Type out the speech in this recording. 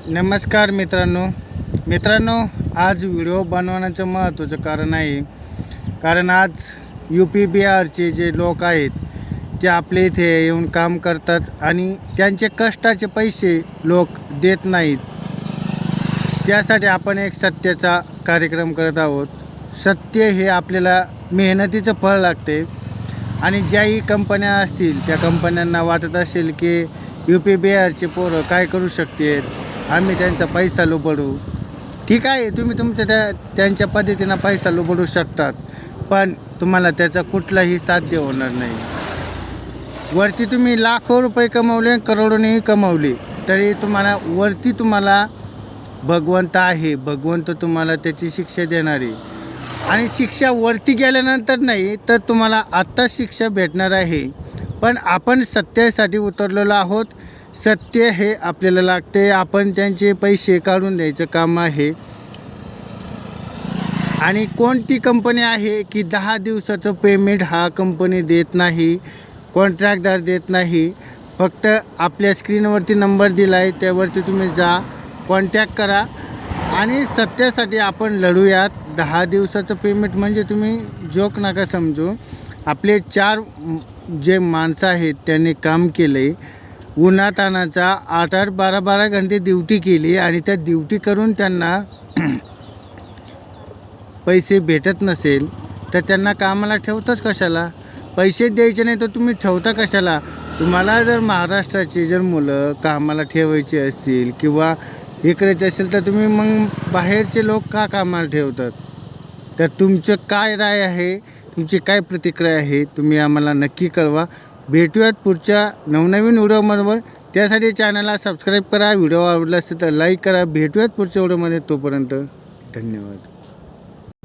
नमस्कार मित्रांनो, आज व्हिडिओ बनवण्याचं महत्त्वाचं कारण आहे. कारण आज UP बिहारचे जे लोक आहेत ते आपल्या इथे येऊन काम करतात आणि त्यांचे कष्टाचे पैसे लोक देत नाहीत. त्यासाठी आपण एक सत्याचा कार्यक्रम करत आहोत. सत्य हे आपल्याला मेहनतीचं फळ लागते आणि ज्याही कंपन्या असतील त्या कंपन्यांना वाटत असेल की UP बिहारचे पोरं काय करू शकते, आम्ही त्यांचा पैसा लुबाडू. ठीक आहे, तुम्ही त्यांच्या पद्धतीनं पैसा लुबाडू शकतात, पण तुम्हाला त्याचा कुठलाही साध्य होणार नाही. वरती तुम्ही लाखो रुपये कमवले, करोडोनेही कमवले, तरी तुम्हाला भगवंत आहे. भगवंत तुम्हाला त्याची शिक्षा देणार आहे आणि शिक्षा वरती गेल्यानंतर नाही तर तुम्हाला आत्ता शिक्षा भेटणार आहे. पण आपण सत्यासाठी उतरलेलो आहोत. सत्य हे आपल्याला लागते. आपण त्यांचे पैसे काढून द्यायचं काम आहे. आणि कोणती कंपनी आहे की 10 दिवसाचं पेमेंट हा कंपनी देत नाही, कॉन्ट्रॅक्टदार देत नाही. फक्त आपल्या स्क्रीनवरती नंबर दिला आहे, त्यावरती तुम्ही जा, कॉन्टॅक्ट करा आणि सत्यासाठी आपण लढूयात. 10 दिवसाचं पेमेंट म्हणजे तुम्ही जोक नका समजू. आपले 4 जे माणसं आहेत त्यांनी काम केलं आहे, उन्हातानाचा 8-8, 12-12 घंटे ड्युटी केली आणि त्या ड्युटी करून त्यांना पैसे भेटत नसेल तर त्यांना कामाला ठेवताच कशाला? पैसे द्यायचे नाही तर तुम्ही ठेवता कशाला? तुम्हाला जर महाराष्ट्राची जर मुलं कामाला ठेवायची असतील किंवा हे करायचे असेल तर तुम्ही मग बाहेरचे लोक का कामाला ठेवतात? तर तुमचं काय राय आहे, तुमची काय प्रतिक्रिया आहे, तुम्ही आम्हाला नक्की कळवा. भेटूयात पुढच्या नवनवीन व्हिडिओबरोबर. त्यासाठी चॅनलला सबस्क्राईब करा, व्हिडिओ आवडला असेल तर लाईक करा. भेटूयात पुढच्या व्हिडिओमध्ये. तोपर्यंत धन्यवाद.